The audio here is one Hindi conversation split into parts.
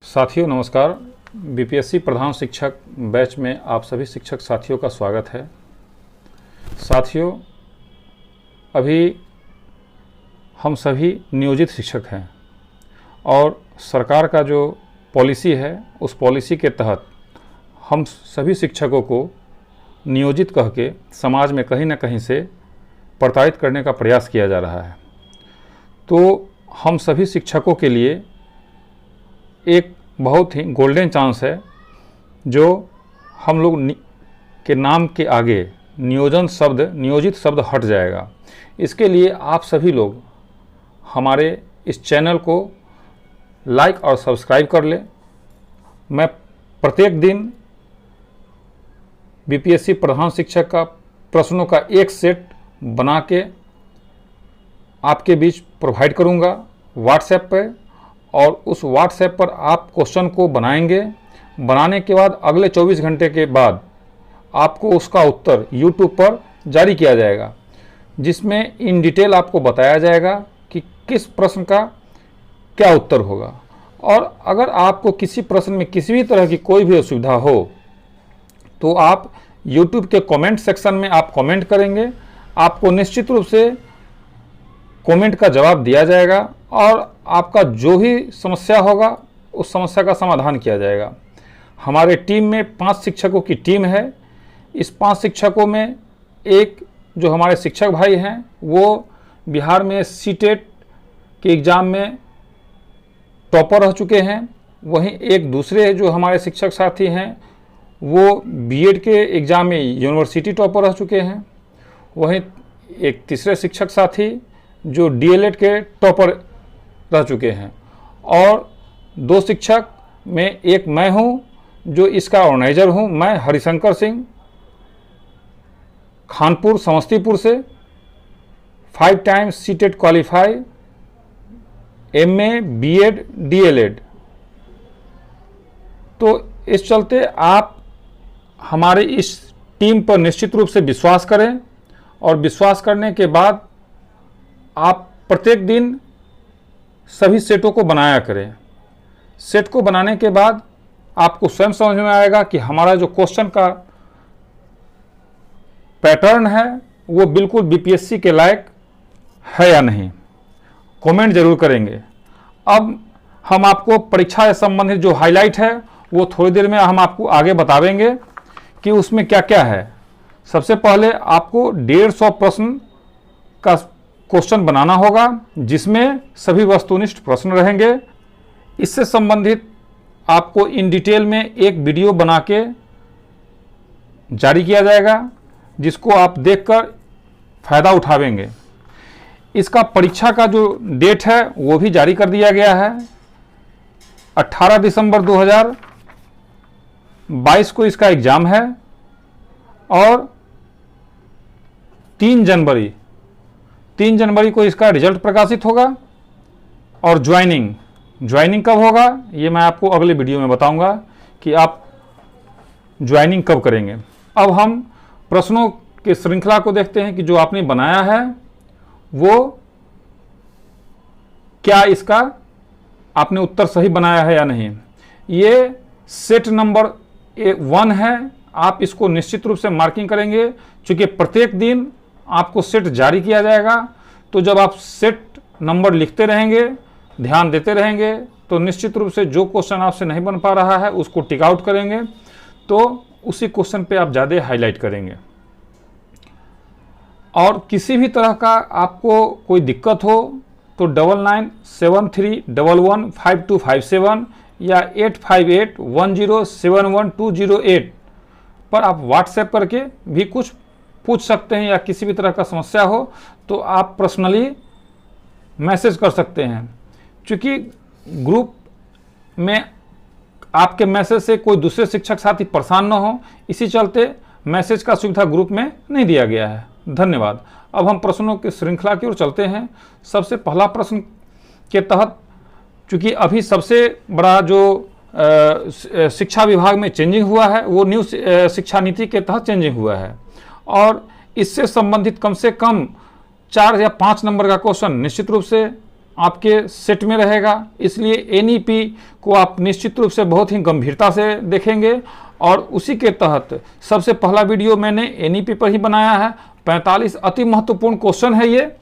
साथियों नमस्कार। बीपीएससी प्रधान शिक्षक बैच में आप सभी शिक्षक साथियों का स्वागत है। साथियों, अभी हम सभी नियोजित शिक्षक हैं और सरकार का जो पॉलिसी है उस पॉलिसी के तहत हम सभी शिक्षकों को नियोजित कह के समाज में कहीं ना कहीं से प्रताड़ित करने का प्रयास किया जा रहा है। तो हम सभी शिक्षकों के लिए एक बहुत ही गोल्डन चांस है जो हम लोग के नाम के आगे नियोजित शब्द हट जाएगा। इसके लिए आप सभी लोग हमारे इस चैनल को लाइक और सब्सक्राइब कर लें। मैं प्रत्येक दिन बीपीएससी प्रधान शिक्षक का प्रश्नों का एक सेट बना के आपके बीच प्रोवाइड करूंगा व्हाट्सएप पे, और उस व्हाट्सएप पर आप क्वेश्चन को बनाएंगे। बनाने के बाद अगले 24 घंटे के बाद आपको उसका उत्तर यूट्यूब पर जारी किया जाएगा, जिसमें इन डिटेल आपको बताया जाएगा कि किस प्रश्न का क्या उत्तर होगा। और अगर आपको किसी प्रश्न में किसी भी तरह की कोई भी असुविधा हो तो आप यूट्यूब के कमेंट सेक्शन में आप कमेंट करेंगे, आपको निश्चित रूप से कमेंट का जवाब दिया जाएगा और आपका जो भी समस्या होगा उस समस्या का समाधान किया जाएगा। हमारे टीम में 5 शिक्षकों की टीम है। इस 5 शिक्षकों में एक जो हमारे शिक्षक भाई हैं वो बिहार में सीटेट के एग्ज़ाम में टॉपर रह चुके हैं। वहीं एक दूसरे जो हमारे शिक्षक साथी हैं वो बीएड के एग्ज़ाम में यूनिवर्सिटी टॉपर रह चुके हैं। वहीं एक तीसरे शिक्षक साथी जो डीएलएड के टॉपर रह चुके हैं, और 2 शिक्षक में एक मैं हूं जो इसका ऑर्गेनाइजर हूं। मैं हरिशंकर सिंह खानपुर समस्तीपुर से 5 times CTET qualify, MA BEd DElEd. तो इस चलते आप हमारे इस टीम पर निश्चित रूप से विश्वास करें, और विश्वास करने के बाद आप प्रत्येक दिन सभी सेटों को बनाया करें। सेट को बनाने के बाद आपको स्वयं समझ में आएगा कि हमारा जो क्वेश्चन का पैटर्न है वो बिल्कुल बीपीएससी के लायक है या नहीं। कमेंट जरूर करेंगे। अब हम आपको परीक्षा से संबंधित जो हाईलाइट है वो थोड़ी देर में हम आपको आगे बतावेंगे कि उसमें क्या क्या है। सबसे पहले आपको 150 प्रश्न का क्वेश्चन बनाना होगा, जिसमें सभी वस्तुनिष्ठ प्रश्न रहेंगे। इससे संबंधित आपको इन डिटेल में एक वीडियो बना के जारी किया जाएगा, जिसको आप देखकर फायदा उठावेंगे। इसका परीक्षा का जो डेट है वो भी जारी कर दिया गया है। 18 दिसंबर 2022 को इसका एग्ज़ाम है, और 3 जनवरी को इसका रिजल्ट प्रकाशित होगा। और ज्वाइनिंग कब होगा ये मैं आपको अगले वीडियो में बताऊंगा कि आप ज्वाइनिंग कब करेंगे। अब हम प्रश्नों के श्रृंखला को देखते हैं कि जो आपने बनाया है वो क्या इसका आपने उत्तर सही बनाया है या नहीं। ये सेट नंबर 1 है। आप इसको निश्चित रूप से मार्किंग करेंगे, क्योंकि प्रत्येक दिन आपको सेट जारी किया जाएगा। तो जब आप सेट नंबर लिखते रहेंगे, ध्यान देते रहेंगे, तो निश्चित रूप से जो क्वेश्चन आपसे नहीं बन पा रहा है उसको टिक आउट करेंगे, तो उसी क्वेश्चन पे आप ज़्यादा हाईलाइट करेंगे। और किसी भी तरह का आपको कोई दिक्कत हो तो 9973115257 या 8581071208 पर आप व्हाट्सएप करके भी कुछ पूछ सकते हैं, या किसी भी तरह का समस्या हो तो आप पर्सनली मैसेज कर सकते हैं। क्योंकि ग्रुप में आपके मैसेज से कोई दूसरे शिक्षक साथी परेशान न हो, इसी चलते मैसेज का सुविधा ग्रुप में नहीं दिया गया है। धन्यवाद। अब हम प्रश्नों की श्रृंखला की ओर चलते हैं। सबसे पहला प्रश्न के तहत, चूँकि अभी सबसे बड़ा जो शिक्षा विभाग में चेंजिंग हुआ है वो न्यू शिक्षा नीति के तहत चेंजिंग हुआ है, और इससे संबंधित कम से कम 4 या 5 नंबर का क्वेश्चन निश्चित रूप से आपके सेट में रहेगा, इसलिए एनईपी को आप निश्चित रूप से बहुत ही गंभीरता से देखेंगे। और उसी के तहत सबसे पहला वीडियो मैंने एनईपी पर ही बनाया है। 45 अति महत्वपूर्ण क्वेश्चन है ये,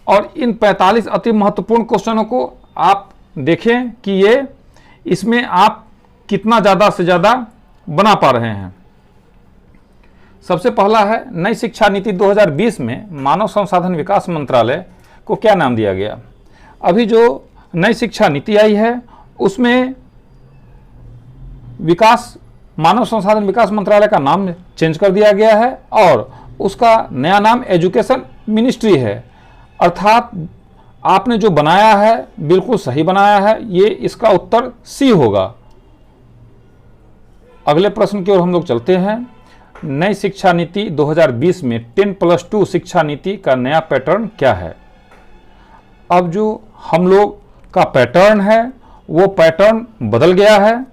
और इन 45 अति महत्वपूर्ण क्वेश्चनों को आप देखें कि ये इसमें आप कितना ज़्यादा से ज़्यादा बना पा रहे हैं। सबसे पहला है, नई शिक्षा नीति 2020 में मानव संसाधन विकास मंत्रालय को क्या नाम दिया गया। अभी जो नई शिक्षा नीति आई है उसमें मानव संसाधन विकास मंत्रालय का नाम चेंज कर दिया गया है और उसका नया नाम एजुकेशन मिनिस्ट्री है। अर्थात आपने जो बनाया है बिल्कुल सही बनाया है, ये इसका उत्तर सी होगा। अगले प्रश्न की ओर हम लोग चलते हैं। नई शिक्षा नीति 2020 में 10+2 शिक्षा नीति का नया पैटर्न क्या है। अब जो हम लोग का पैटर्न है वो पैटर्न बदल गया है।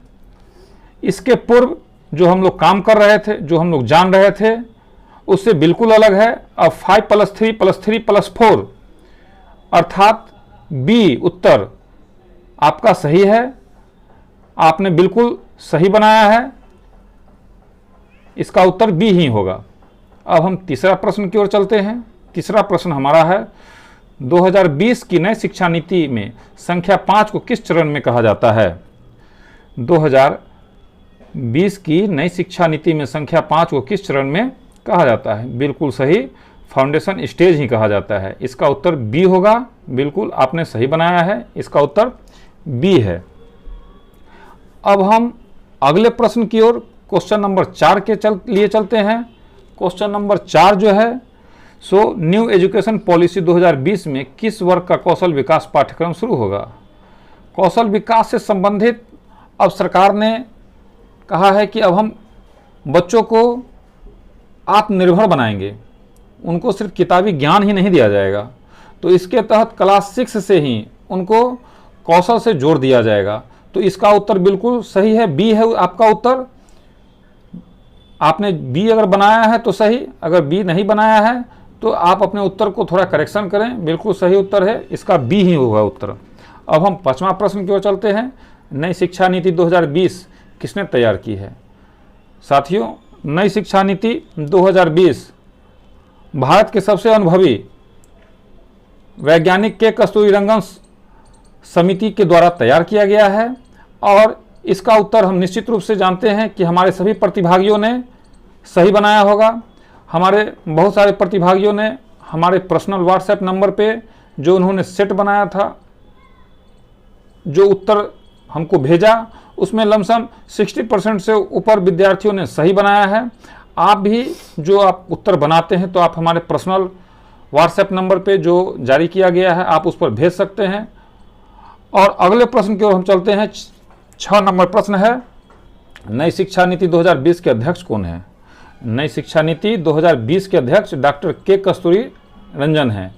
इसके पूर्व जो हम लोग काम कर रहे थे, जो हम लोग जान रहे थे, उससे बिल्कुल अलग है। अब 5+3+3+4 अर्थात बी उत्तर आपका सही है, आपने बिल्कुल सही बनाया है, इसका उत्तर बी ही होगा। अब हम तीसरा प्रश्न की ओर चलते हैं। तीसरा प्रश्न हमारा है, 2020 की नई शिक्षा नीति में संख्या 5 को किस चरण में कहा जाता है। 2020 की नई शिक्षा नीति में संख्या 5 को किस चरण में कहा जाता है। बिल्कुल सही, फाउंडेशन स्टेज ही कहा जाता है, इसका उत्तर बी होगा। बिल्कुल आपने सही बनाया है, इसका उत्तर बी है। अब हम अगले प्रश्न की ओर क्वेश्चन नंबर 4 के लिए चलते हैं। क्वेश्चन नंबर 4 जो है, न्यू एजुकेशन पॉलिसी 2020 में किस वर्ग का कौशल विकास पाठ्यक्रम शुरू होगा। कौशल विकास से संबंधित अब सरकार ने कहा है कि अब हम बच्चों को आत्मनिर्भर बनाएंगे, उनको सिर्फ किताबी ज्ञान ही नहीं दिया जाएगा। तो इसके तहत क्लास 6 से ही उनको कौशल से जोड़ दिया जाएगा। तो इसका उत्तर बिल्कुल सही है, बी है आपका उत्तर। आपने बी अगर बनाया है तो सही, अगर बी नहीं बनाया है तो आप अपने उत्तर को थोड़ा करेक्शन करें। बिल्कुल सही उत्तर है, इसका बी ही होगा उत्तर। अब हम 5वां प्रश्न की ओर चलते हैं। नई शिक्षा नीति 2020 किसने तैयार की है। साथियों, नई शिक्षा नीति 2020 भारत के सबसे अनुभवी वैज्ञानिक के कस्तूरीरंगन समिति के द्वारा तैयार किया गया है और इसका उत्तर हम निश्चित रूप से जानते हैं कि हमारे सभी प्रतिभागियों ने सही बनाया होगा। हमारे बहुत सारे प्रतिभागियों ने हमारे पर्सनल व्हाट्सएप नंबर पे जो उन्होंने सेट बनाया था, जो उत्तर हमको भेजा, उसमें लमसम 60% से ऊपर विद्यार्थियों ने सही बनाया है। आप भी जो आप उत्तर बनाते हैं तो आप हमारे पर्सनल व्हाट्सएप नंबर पे जो जारी किया गया है आप उस पर भेज सकते हैं। और अगले प्रश्न की ओर हम चलते हैं। 6 नंबर प्रश्न है, नई शिक्षा नीति 2020 के अध्यक्ष कौन है। नई शिक्षा नीति 2020 के अध्यक्ष डॉक्टर के कस्तूरी रंजन हैं।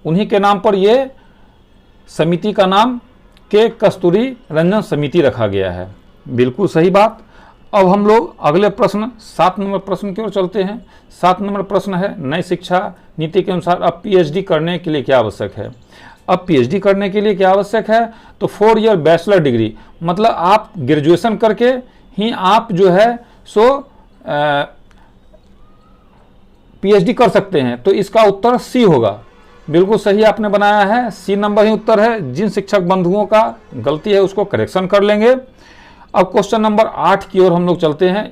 उन्हीं के नाम पर ये समिति का नाम के कस्तूरी रंजन समिति रखा गया है। बिल्कुल सही बात। अब हम लोग अगले प्रश्न 7 नंबर प्रश्न की ओर चलते हैं। 7 नंबर प्रश्न है, नई शिक्षा नीति के अनुसार अब पीएचडी करने के लिए क्या आवश्यक है। अब पीएचडी करने के लिए क्या आवश्यक है, तो 4 ईयर बैचलर डिग्री, मतलब आप ग्रेजुएशन करके ही आप जो है पीएचडी कर सकते हैं। तो इसका उत्तर सी होगा। बिल्कुल सही आपने बनाया है, सी नंबर ही उत्तर है। जिन शिक्षक बंधुओं का गलती है उसको करेक्शन कर लेंगे। अब क्वेश्चन नंबर 8 की ओर हम लोग चलते हैं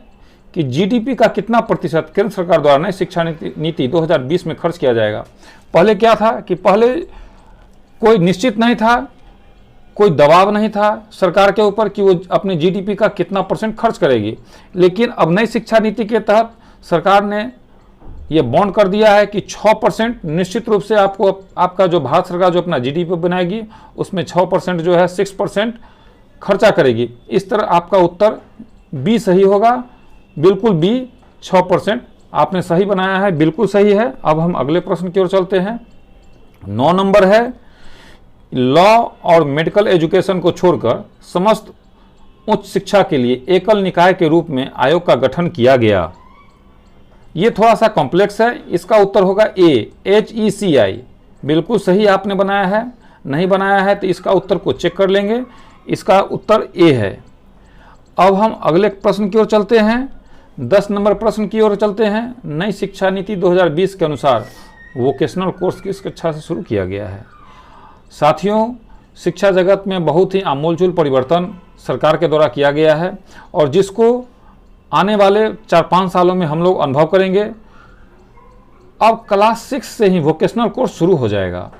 कि जीडीपी का कितना प्रतिशत केंद्र सरकार द्वारा नई शिक्षा नीति 2020 में खर्च किया जाएगा। पहले क्या था कि पहले कोई निश्चित नहीं था, कोई दबाव नहीं था सरकार के ऊपर कि वो अपने जीडीपी का कितना % खर्च करेगी। लेकिन अब नई शिक्षा नीति के तहत सरकार ने ये बॉन्ड कर दिया है कि 6% निश्चित रूप से आपको आपका जो भारत सरकार जो अपना जीडीपी बनाएगी उसमें 6% जो है 6% खर्चा करेगी। इस तरह आपका उत्तर बी सही होगा। बिल्कुल बी, 6% आपने सही बनाया है, बिल्कुल सही है। अब हम अगले प्रश्न की ओर चलते हैं। 9 नंबर है, लॉ और मेडिकल एजुकेशन को छोड़कर समस्त उच्च शिक्षा के लिए एकल निकाय के रूप में आयोग का गठन किया गया। ये थोड़ा सा कॉम्प्लेक्स है, इसका उत्तर होगा ए, HECI। बिल्कुल सही आपने बनाया है। नहीं बनाया है तो इसका उत्तर को चेक कर लेंगे। इसका उत्तर ए है। अब हम अगले प्रश्न की ओर चलते हैं, 10 नंबर प्रश्न की ओर चलते हैं। नई शिक्षा नीति 2020 के अनुसार वोकेशनल कोर्स किस कक्षा से शुरू किया गया है? साथियों, शिक्षा जगत में बहुत ही आमूलचूल परिवर्तन सरकार के द्वारा किया गया है और जिसको आने वाले 4-5 सालों में हम लोग अनुभव करेंगे। अब क्लास 6 से ही वोकेशनल कोर्स शुरू हो जाएगा,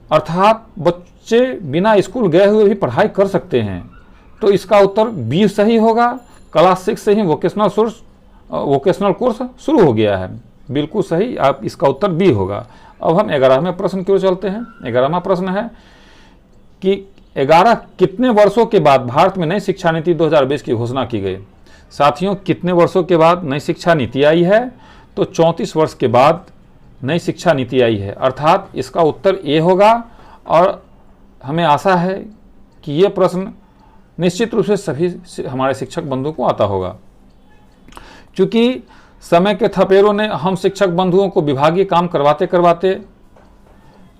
अर्थात बच्चे बिना स्कूल गए हुए भी पढ़ाई कर सकते हैं। तो इसका उत्तर बी सही होगा। क्लास 6 से ही वोकेशनल कोर्स शुरू हो गया है, बिल्कुल सही। आप इसका उत्तर बी होगा। अब हम 11वें प्रश्न की ओर चलते हैं। 11वां प्रश्न है कि 11 कितने वर्षों के बाद भारत में नई शिक्षा नीति 2020 की घोषणा की गई? साथियों, कितने वर्षों के बाद नई शिक्षा नीति आई है? तो 34 वर्ष के बाद नई शिक्षा नीति आई है, अर्थात इसका उत्तर ए होगा। और हमें आशा है कि ये प्रश्न निश्चित रूप से सभी हमारे शिक्षक बंधुओं को आता होगा, क्योंकि समय के थपेरों ने हम शिक्षक बंधुओं को विभागीय काम करवाते करवाते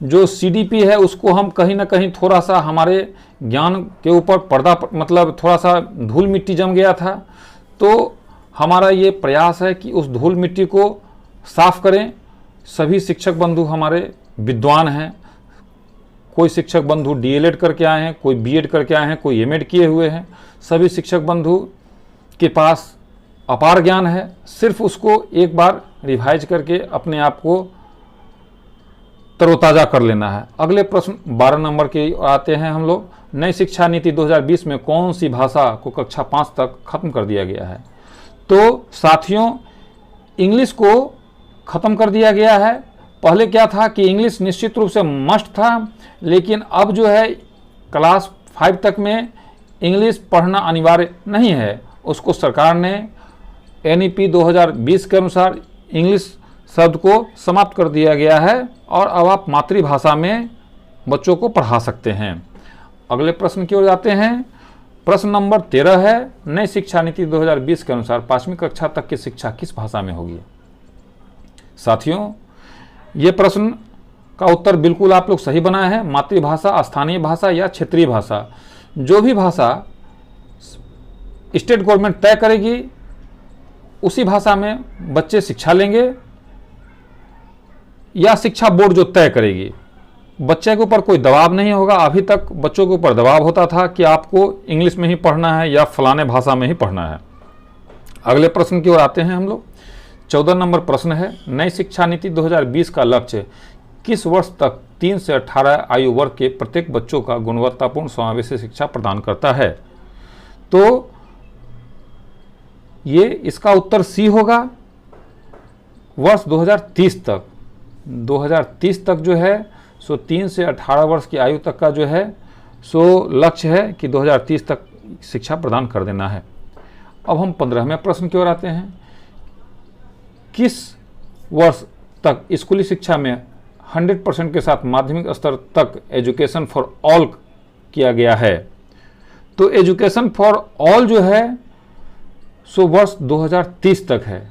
जो सीडीपी है उसको हम कहीं ना कहीं थोड़ा सा हमारे ज्ञान के ऊपर पर्दा मतलब थोड़ा सा धूल मिट्टी जम गया था। तो हमारा ये प्रयास है कि उस धूल मिट्टी को साफ करें। सभी शिक्षक बंधु हमारे विद्वान हैं, कोई शिक्षक बंधु डीएलएड करके आए हैं, कोई बीएड करके आए हैं, कोई एमएड किए हुए हैं। सभी शिक्षक बंधु के पास अपार ज्ञान है, सिर्फ उसको एक बार रिवाइज करके अपने आप को तरोताज़ा कर लेना है। अगले प्रश्न 12 नंबर के आते हैं हम लोग। नई शिक्षा नीति 2020 में कौन सी भाषा को कक्षा 5 तक खत्म कर दिया गया है? तो साथियों, इंग्लिश को खत्म कर दिया गया है। पहले क्या था कि इंग्लिश निश्चित रूप से मस्ट था, लेकिन अब जो है क्लास 5 तक में इंग्लिश पढ़ना अनिवार्य नहीं है। उसको सरकार ने एनईपी 2020 के अनुसार इंग्लिश शब्द को समाप्त कर दिया गया है और अब आप मातृभाषा में बच्चों को पढ़ा सकते हैं। अगले प्रश्न की ओर जाते हैं। प्रश्न नंबर 13 है, नई शिक्षा नीति 2020 के अनुसार 5वीं कक्षा तक की शिक्षा किस भाषा में होगी? साथियों, ये प्रश्न का उत्तर बिल्कुल आप लोग सही बनाए हैं। मातृभाषा, स्थानीय भाषा या क्षेत्रीय भाषा, जो भी भाषा स्टेट गवर्नमेंट तय करेगी उसी भाषा में बच्चे शिक्षा लेंगे, या शिक्षा बोर्ड जो तय करेगी। बच्चे के ऊपर कोई दबाव नहीं होगा। अभी तक बच्चों के ऊपर दबाव होता था कि आपको इंग्लिश में ही पढ़ना है या फलाने भाषा में ही पढ़ना है। अगले प्रश्न की ओर आते हैं हम लोग। 14 नंबर प्रश्न है, नई शिक्षा नीति 2020 का लक्ष्य किस वर्ष तक 3 से 18 आयु वर्ग के प्रत्येक बच्चों का गुणवत्तापूर्ण समावेशी शिक्षा प्रदान करता है? तो ये इसका उत्तर सी होगा, वर्ष 2030 तक। 2030 तक जो है सो 3 से 18 वर्ष की आयु तक का जो है सो लक्ष्य है कि 2030 तक शिक्षा प्रदान कर देना है। अब हम 15वें प्रश्न की ओर आते हैं। किस वर्ष तक स्कूली शिक्षा में 100% के साथ माध्यमिक स्तर तक एजुकेशन फॉर ऑल किया गया है? तो एजुकेशन फॉर ऑल जो है सो वर्ष 2030 तक है।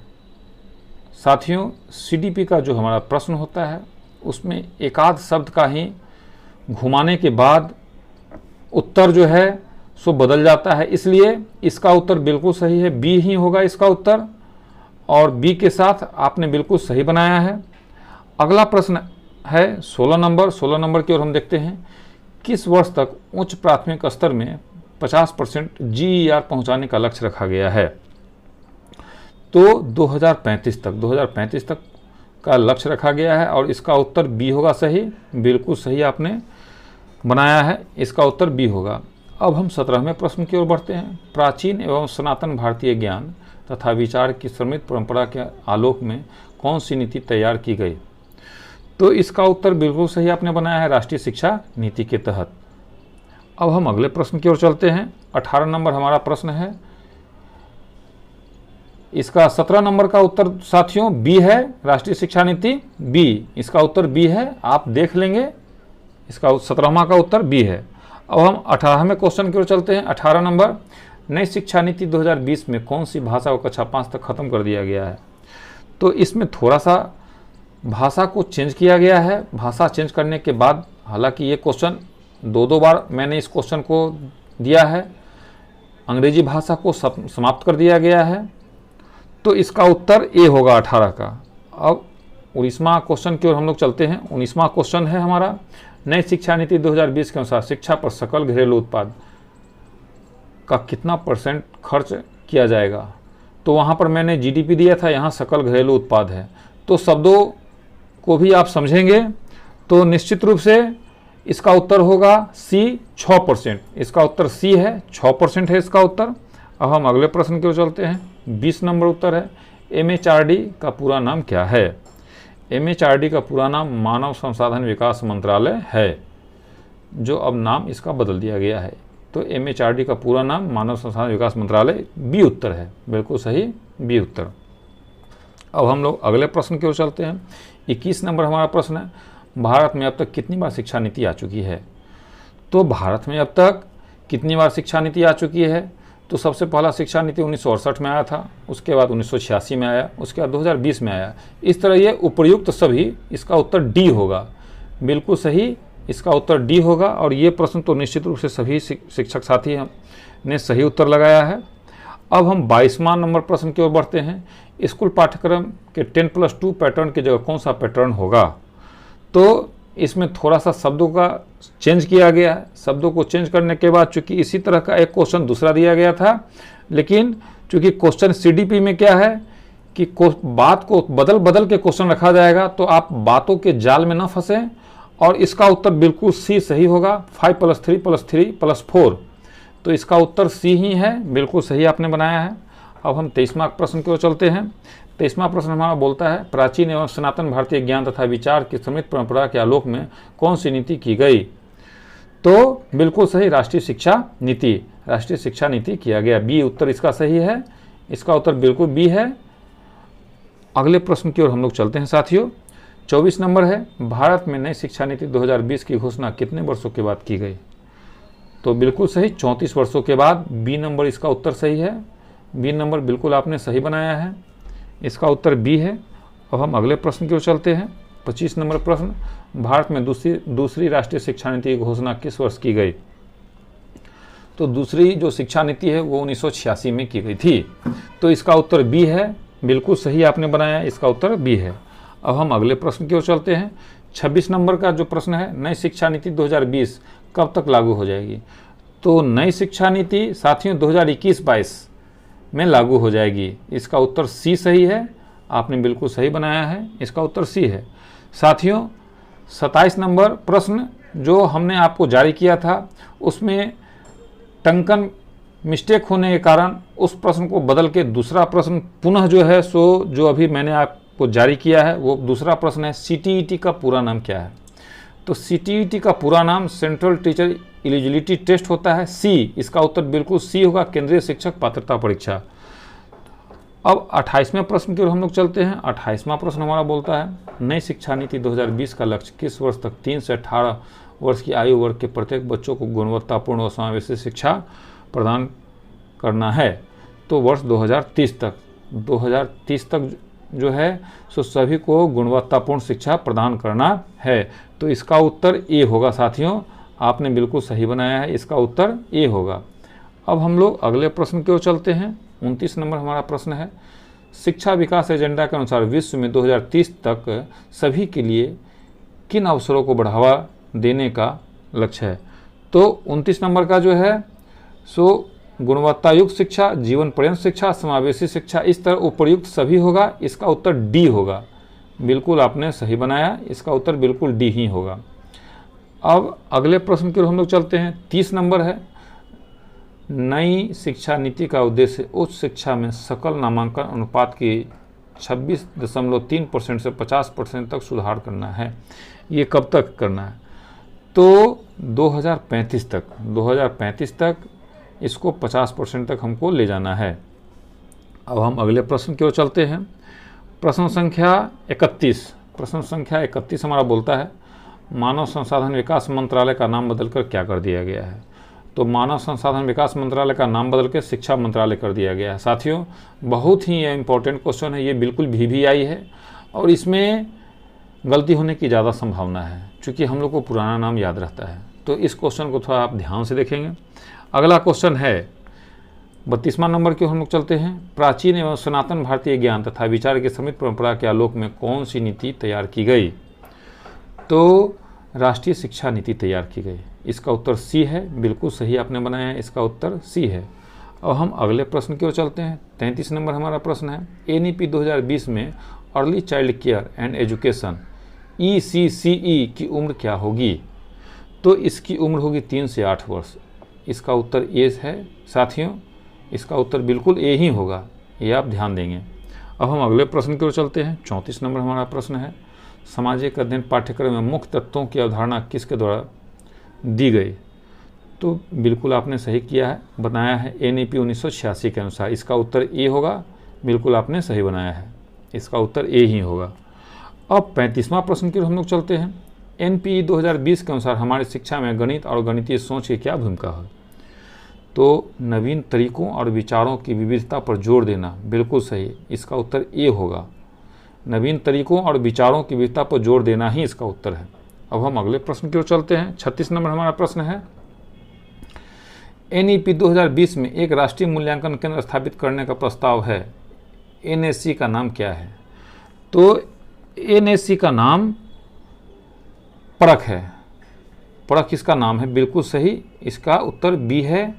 साथियों, सीडीपी का जो हमारा प्रश्न होता है उसमें एकाध शब्द का ही घुमाने के बाद उत्तर जो है सो बदल जाता है, इसलिए इसका उत्तर बिल्कुल सही है, बी ही होगा इसका उत्तर। और बी के साथ आपने बिल्कुल सही बनाया है। अगला प्रश्न है 16 नंबर। 16 नंबर की ओर हम देखते हैं। किस वर्ष तक उच्च प्राथमिक स्तर में 50% GER पहुंचाने का लक्ष्य रखा गया है? तो 2035 तक का लक्ष्य रखा गया है और इसका उत्तर बी होगा सही। बिल्कुल सही आपने बनाया है, इसका उत्तर बी होगा। अब हम 17वें प्रश्न की ओर बढ़ते हैं। प्राचीन एवं सनातन भारतीय ज्ञान तथा विचार की समृद्ध परंपरा के आलोक में कौन सी नीति तैयार की गई? तो इसका उत्तर बिल्कुल सही आपने बनाया है, राष्ट्रीय शिक्षा नीति के तहत। अब हम अगले प्रश्न की ओर चलते हैं। 18 नंबर हमारा प्रश्न है। इसका 17 नंबर का उत्तर साथियों बी है, राष्ट्रीय शिक्षा नीति बी, इसका उत्तर बी है। आप देख लेंगे, इसका 17वां का उत्तर बी है। अब हम 18वें क्वेश्चन की ओर चलते हैं। 18 नंबर, नई शिक्षा नीति 2020 में कौन सी भाषा को कक्षा 5 तक खत्म कर दिया गया है? तो इसमें थोड़ा सा भाषा को चेंज किया गया है। भाषा चेंज करने के बाद हालांकि ये क्वेश्चन दो बार मैंने इस क्वेश्चन को दिया है, अंग्रेजी भाषा को समाप्त कर दिया गया है, तो इसका उत्तर ए होगा 18 का। अब 19वां क्वेश्चन की ओर हम लोग चलते हैं। 19वां क्वेश्चन है हमारा, नई शिक्षा नीति 2020 के अनुसार शिक्षा पर सकल घरेलू उत्पाद का कितना % खर्च किया जाएगा। तो वहाँ पर मैंने जीडीपी दिया था, यहाँ सकल घरेलू उत्पाद है। तो शब्दों को भी आप समझेंगे तो निश्चित रूप से इसका उत्तर होगा सी 6%। इसका उत्तर सी है, 6% है इसका उत्तर। अब हम अगले प्रश्न की ओर चलते हैं। 20 नंबर उत्तर है, एमएचआरडी का पूरा नाम क्या है। एमएचआरडी का पूरा नाम मानव संसाधन विकास मंत्रालय है, जो अब नाम इसका बदल दिया गया है। तो एमएचआरडी का पूरा नाम मानव संसाधन विकास मंत्रालय, बी उत्तर है, बिल्कुल सही बी उत्तर। अब हम लोग अगले प्रश्न की ओर चलते हैं। 21 नंबर हमारा प्रश्न है, भारत में अब तक कितनी बार शिक्षा नीति आ चुकी है। तो भारत में अब तक कितनी बार शिक्षा नीति आ चुकी है। तो सबसे पहला शिक्षा नीति 1968 में आया था, उसके बाद 1986 में आया, उसके बाद 2020 में आया। इस तरह ये उपर्युक्त सभी, इसका उत्तर डी होगा, बिल्कुल सही इसका उत्तर डी होगा। और ये प्रश्न तो निश्चित रूप से सभी शिक्षक साथी ने सही उत्तर लगाया है। अब हम 22वां नंबर प्रश्न की ओर बढ़ते हैं। स्कूल पाठ्यक्रम के 10+2 पैटर्न की जगह कौन सा पैटर्न होगा। तो इसमें थोड़ा सा शब्दों का चेंज किया गया है। शब्दों को चेंज करने के बाद चूंकि इसी तरह का एक क्वेश्चन दूसरा दिया गया था, लेकिन चूंकि क्वेश्चन सीडीपी में क्या है कि बात को बदल बदल के क्वेश्चन रखा जाएगा, तो आप बातों के जाल में न फंसें। और इसका उत्तर बिल्कुल सी सही होगा, 5+3+3+4। तो इसका उत्तर सी ही है, बिल्कुल सही आपने बनाया है। अब हम 23वां प्रश्न की ओर चलते हैं। 23वां प्रश्न हमारा बोलता है, प्राचीन एवं सनातन भारतीय ज्ञान तथा विचार की समृद्ध परंपरा के आलोक में कौन सी नीति की गई। तो बिल्कुल सही राष्ट्रीय शिक्षा नीति, राष्ट्रीय शिक्षा नीति किया गया, बी उत्तर इसका सही है, इसका उत्तर बिल्कुल बी है। अगले प्रश्न की ओर हम लोग चलते हैं साथियों। 24 नंबर है, भारत में नई शिक्षा नीति 2020 की घोषणा कितने वर्षों के बाद की गई। तो बिल्कुल सही 34 वर्षों के बाद, बी नंबर इसका उत्तर सही है, बी नंबर बिल्कुल आपने सही बनाया है, इसका उत्तर बी है। अब हम अगले प्रश्न की ओर चलते हैं। 25 नंबर प्रश्न, भारत में दूसरी राष्ट्रीय शिक्षा नीति की घोषणा किस वर्ष की गई। तो दूसरी जो शिक्षा नीति है वो 1986 में की गई थी। तो इसका उत्तर बी है, बिल्कुल सही आपने बनाया, इसका उत्तर बी है। अब हम अगले प्रश्न की ओर चलते हैं। 26 नंबर का जो प्रश्न है, नई शिक्षा नीति 2020 कब तक लागू हो जाएगी। तो नई शिक्षा नीति साथियों 2021-22 में लागू हो जाएगी, इसका उत्तर सी सही है, आपने बिल्कुल सही बनाया है, इसका उत्तर सी है। साथियों 27 नंबर प्रश्न जो हमने आपको जारी किया था, उसमें टंकन मिस्टेक होने के कारण उस प्रश्न को बदल के दूसरा प्रश्न पुनः जो है सो जो अभी मैंने आपको जारी किया है वो दूसरा प्रश्न है, सीटीईटी का पूरा नाम क्या है। तो सीटीईटी का पूरा नाम सेंट्रल टीचर एलिजिबिलिटी टेस्ट होता है, सी इसका उत्तर बिल्कुल सी होगा, केंद्रीय शिक्षक पात्रता परीक्षा। अब 28वें प्रश्न की ओर हम लोग चलते हैं। 28वां प्रश्न हमारा बोलता है, नई शिक्षा नीति 2020 का लक्ष्य किस वर्ष तक 3 से 18 वर्ष की आयु वर्ग के प्रत्येक बच्चों को गुणवत्तापूर्ण और समावेशी शिक्षा प्रदान करना है। तो वर्ष 2030 तक, 2030 तक जो है सो सभी को गुणवत्तापूर्ण शिक्षा प्रदान करना है। तो इसका उत्तर ए होगा साथियों, आपने बिल्कुल सही बनाया है, इसका उत्तर ए होगा। अब हम लोग अगले प्रश्न की ओर चलते हैं। 29 नंबर हमारा प्रश्न है, शिक्षा विकास एजेंडा के अनुसार विश्व में 2030 तक सभी के लिए किन अवसरों को बढ़ावा देने का लक्ष्य है। तो 29 नंबर का जो है सो गुणवत्तायुक्त शिक्षा, जीवन पर्यंत शिक्षा, समावेशी शिक्षा, इस तरह उपर्युक्त सभी होगा, इसका उत्तर डी होगा, बिल्कुल आपने सही बनाया, इसका उत्तर बिल्कुल डी ही होगा। अब अगले प्रश्न की ओर हम लोग चलते हैं। 30 नंबर है, नई शिक्षा नीति का उद्देश्य उच्च शिक्षा में सकल नामांकन अनुपात की 26.3% से 50% तक सुधार करना है। ये कब तक करना है। तो 2035 तक इसको 50% तक हमको ले जाना है। अब हम अगले प्रश्न की ओर चलते हैं। प्रश्न संख्या 31 हमारा बोलता है, मानव संसाधन विकास मंत्रालय का नाम बदलकर क्या कर दिया गया है। तो मानव संसाधन विकास मंत्रालय का नाम बदल के शिक्षा मंत्रालय कर दिया गया है। साथियों बहुत ही इम्पोर्टेंट क्वेश्चन है, ये बिल्कुल VVI है और इसमें गलती होने की ज़्यादा संभावना है, क्योंकि हम लोग को पुराना नाम याद रहता है। तो इस क्वेश्चन को थोड़ा आप ध्यान से देखेंगे। अगला क्वेश्चन है 32वां नंबर की हम लोग चलते हैं। प्राचीन एवं सनातन भारतीय ज्ञान तथा विचार की समृद्ध परंपरा के आलोक में कौन सी नीति तैयार की गई? तो राष्ट्रीय शिक्षा नीति तैयार की गई। इसका उत्तर सी है, बिल्कुल सही आपने बनाया है, इसका उत्तर सी है। और हम अगले प्रश्न की ओर चलते हैं। 33 नंबर हमारा प्रश्न है, एनईपी 2020 में early child care and education ECCE की उम्र क्या होगी? तो इसकी उम्र होगी 3 से 8 वर्ष। इसका उत्तर ए है साथियों, इसका उत्तर बिल्कुल ए ही होगा, ये आप ध्यान देंगे। अब हम अगले प्रश्न की ओर चलते हैं। 34 नंबर हमारा प्रश्न है, सामाजिक अध्ययन पाठ्यक्रम में मुख्य तत्वों की अवधारणा किसके द्वारा दी गई? तो बिल्कुल आपने सही किया है, बनाया है NEP 1986 के अनुसार। इसका उत्तर ए होगा, बिल्कुल आपने सही बनाया है, इसका उत्तर ए ही होगा। अब 35वां प्रश्न की ओर हम लोग चलते हैं। NPE 2020 के अनुसार हमारी शिक्षा में गणित और गणितीय सोच की क्या भूमिका है? तो नवीन तरीकों और विचारों की विविधता पर जोर देना, बिल्कुल सही, इसका उत्तर ए होगा। नवीन तरीकों और विचारों की विविधता पर जोर देना ही इसका उत्तर है। अब हम अगले प्रश्न की ओर चलते हैं। 36 नंबर हमारा प्रश्न है, NEP 2020 में एक राष्ट्रीय मूल्यांकन केंद्र स्थापित करने का प्रस्ताव है, NSC का नाम क्या है? तो NSC का नाम परख है। परख इसका नाम है, बिल्कुल सही, इसका उत्तर बी है।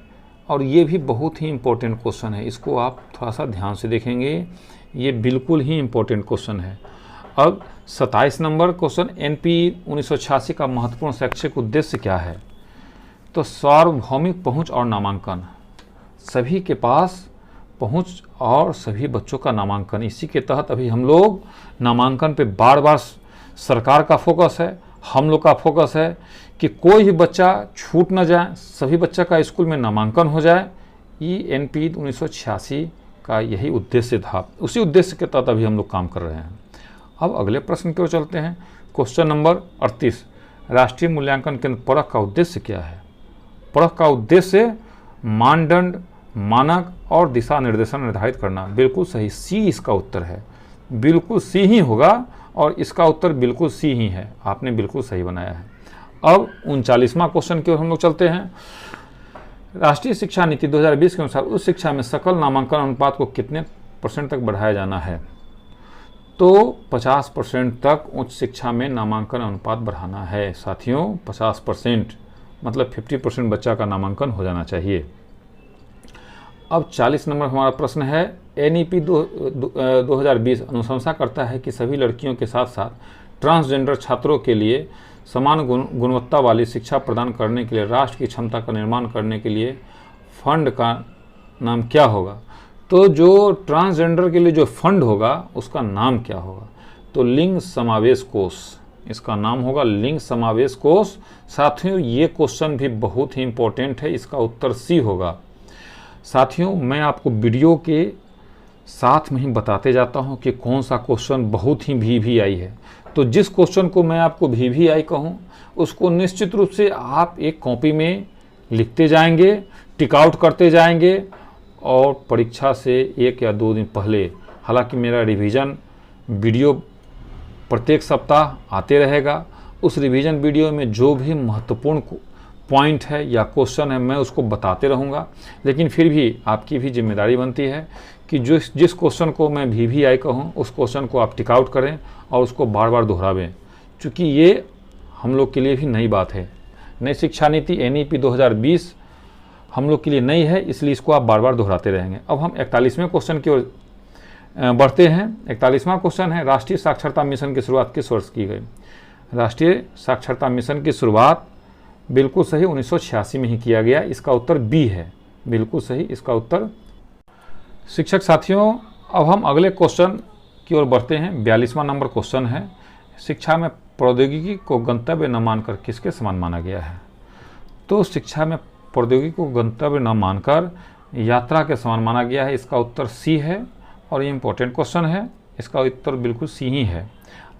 और ये भी बहुत ही इम्पोर्टेंट क्वेश्चन है, इसको आप थोड़ा सा ध्यान से देखेंगे, ये बिल्कुल ही इम्पोर्टेंट क्वेश्चन है। अब 27 नंबर क्वेश्चन, NPE 1986 का महत्वपूर्ण शैक्षिक उद्देश्य क्या है? तो सार्वभौमिक पहुंच और नामांकन, सभी के पास पहुंच और सभी बच्चों का नामांकन। इसी के तहत अभी हम लोग नामांकन पे बार बार सरकार का फोकस है, हम लोग का फोकस है कि कोई भी बच्चा छूट न जाए, सभी बच्चा का स्कूल में नामांकन हो जाए। ये NPE 1986 का यही उद्देश्य था, उसी उद्देश्य के तहत अभी हम लोग काम कर रहे हैं। अब अगले प्रश्न की ओर चलते हैं। क्वेश्चन नंबर 38, राष्ट्रीय मूल्यांकन केंद्र परख का उद्देश्य क्या है? परख का उद्देश्य मानदंड, मानक और दिशा निर्देशन निर्धारित करना, बिल्कुल सही, सी इसका उत्तर है, बिल्कुल सी ही होगा और इसका उत्तर बिल्कुल सी ही है, आपने बिल्कुल सही बनाया है। अब 39वां क्वेश्चन की ओर हम लोग चलते हैं। राष्ट्रीय शिक्षा नीति 2020 के अनुसार उच्च शिक्षा में सकल नामांकन अनुपात को कितने % तक बढ़ाया जाना है? तो 50% तक उच्च शिक्षा में नामांकन अनुपात बढ़ाना है साथियों, 50%, मतलब 50% बच्चा का नामांकन हो जाना चाहिए। अब 40 नंबर हमारा प्रश्न है, NEP 2020 अनुशंसा करता है कि सभी लड़कियों के साथ साथ ट्रांसजेंडर छात्रों के लिए समान गुणवत्ता वाली शिक्षा प्रदान करने के लिए राष्ट्र की क्षमता का निर्माण करने के लिए फंड का नाम क्या होगा? तो जो ट्रांसजेंडर के लिए जो फंड होगा उसका नाम क्या होगा? तो लिंग समावेश कोष, इसका नाम होगा लिंग समावेश कोष। साथियों ये क्वेश्चन भी बहुत ही इम्पोर्टेंट है, इसका उत्तर सी होगा। साथियों मैं आपको वीडियो के साथ में ही बताते जाता हूं कि कौन सा क्वेश्चन बहुत ही VVI है। तो जिस क्वेश्चन को मैं आपको VVI कहूं उसको निश्चित रूप से आप एक कॉपी में लिखते जाएंगे, टिक आउट करते जाएंगे और परीक्षा से 1 या 2 दिन पहले, हालांकि मेरा रिवीजन वीडियो प्रत्येक सप्ताह आते रहेगा, उस रिवीजन वीडियो में जो भी महत्वपूर्ण पॉइंट है या क्वेश्चन है मैं उसको बताते रहूँगा। लेकिन फिर भी आपकी भी जिम्मेदारी बनती है कि जिस क्वेश्चन को मैं VVI कहूँ उस क्वेश्चन को आप टिक आउट करें और उसको बार बार दोहरावें, क्योंकि ये हम लोग के लिए भी नई बात है। नई शिक्षा नीति NEP 2020 हम लोग के लिए नई है, इसलिए इसको आप बार बार दोहराते रहेंगे। अब हम 41वें क्वेश्चन की ओर बढ़ते हैं। 41वां क्वेश्चन है, राष्ट्रीय साक्षरता मिशन की शुरुआत किस वर्ष की गई? राष्ट्रीय साक्षरता मिशन की शुरुआत बिल्कुल सही 1986 में ही किया गया, इसका उत्तर बी है, बिल्कुल सही, इसका उत्तर। शिक्षक साथियों अब हम अगले क्वेश्चन की ओर बढ़ते हैं। 42वां नंबर क्वेश्चन है, शिक्षा में प्रौद्योगिकी को गंतव्य न मानकर किसके समान माना गया है? तो शिक्षा में प्रौद्योगिकी को गंतव्य न मानकर यात्रा के समान माना गया है, इसका उत्तर सी है और ये इंपॉर्टेंट क्वेश्चन है, इसका उत्तर बिल्कुल सी ही है।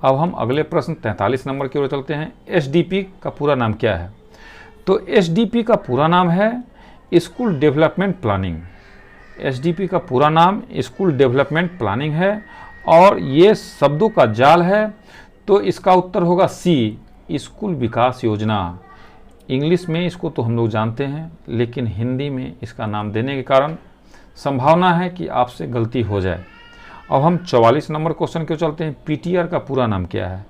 अब हम अगले प्रश्न 43 नंबर की ओर चलते हैं। SDP का पूरा नाम क्या है? तो SDP का पूरा नाम है स्कूल डेवलपमेंट प्लानिंग। SDP का पूरा नाम स्कूल डेवलपमेंट प्लानिंग है और ये शब्दों का जाल है। तो इसका उत्तर होगा सी, स्कूल विकास योजना। इंग्लिश में इसको तो हम लोग जानते हैं, लेकिन हिंदी में इसका नाम देने के कारण संभावना है कि आपसे गलती हो जाए। अब हम 44 नंबर क्वेश्चन क्यों चलते हैं। पीटीआर का पूरा नाम क्या है।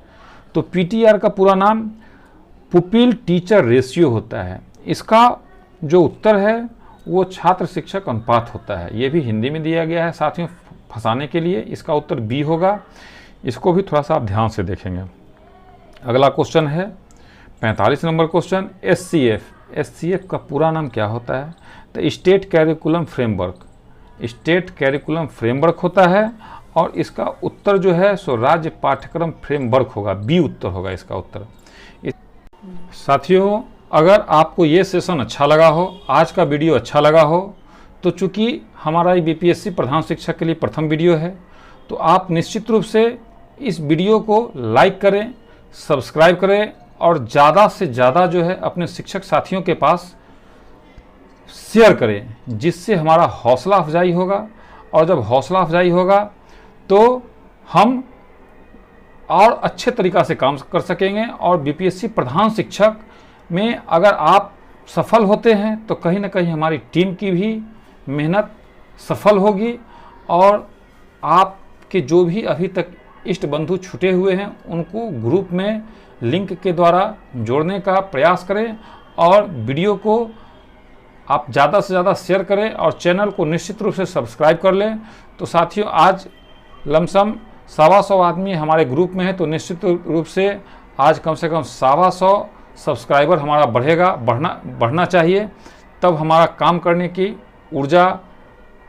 तो पीटीआर का पूरा नाम पुपिल टीचर रेशियो होता है। इसका जो उत्तर है वो छात्र शिक्षक अनुपात होता है। ये भी हिंदी में दिया गया है साथियों फंसाने के लिए। इसका उत्तर बी होगा। इसको भी थोड़ा सा आप ध्यान से देखेंगे। अगला क्वेश्चन है 45 नंबर क्वेश्चन, एससीएफ का पूरा नाम क्या होता है। तो state curriculum framework, state curriculum framework होता है। और इसका उत्तर जो है सो राज्य पाठ्यक्रम फ्रेमवर्क होगा। बी उत्तर होगा इसका उत्तर। साथियों, अगर आपको ये सेशन अच्छा लगा हो, आज का वीडियो अच्छा लगा हो, तो चूंकि हमारा बीपीएससी प्रधान शिक्षक के लिए प्रथम वीडियो है, तो आप निश्चित रूप से इस वीडियो को लाइक करें, सब्सक्राइब करें और ज़्यादा से ज़्यादा जो है अपने शिक्षक साथियों के पास शेयर करें, जिससे हमारा हौसला अफजाई होगा। और जब हौसला अफजाई होगा तो हम और अच्छे तरीक़ा से काम कर सकेंगे। और बीपीएससी प्रधान शिक्षक में अगर आप सफल होते हैं तो कहीं ना कहीं हमारी टीम की भी मेहनत सफल होगी। और आपके जो भी अभी तक इष्ट बंधु छूटे हुए हैं उनको ग्रुप में लिंक के द्वारा जोड़ने का प्रयास करें और वीडियो को आप ज़्यादा से ज़्यादा शेयर करें और चैनल को निश्चित रूप से सब्सक्राइब कर लें। तो साथियों, आज लमसम 125 आदमी हमारे ग्रुप में है, तो निश्चित रूप से आज कम से कम 125 सब्सक्राइबर हमारा बढ़ना चाहिए। तब हमारा काम करने की ऊर्जा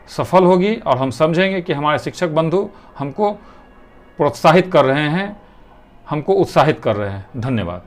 सफल होगी और हम समझेंगे कि हमारे शिक्षक बंधु हमको प्रोत्साहित कर रहे हैं, हमको उत्साहित कर रहे हैं। धन्यवाद।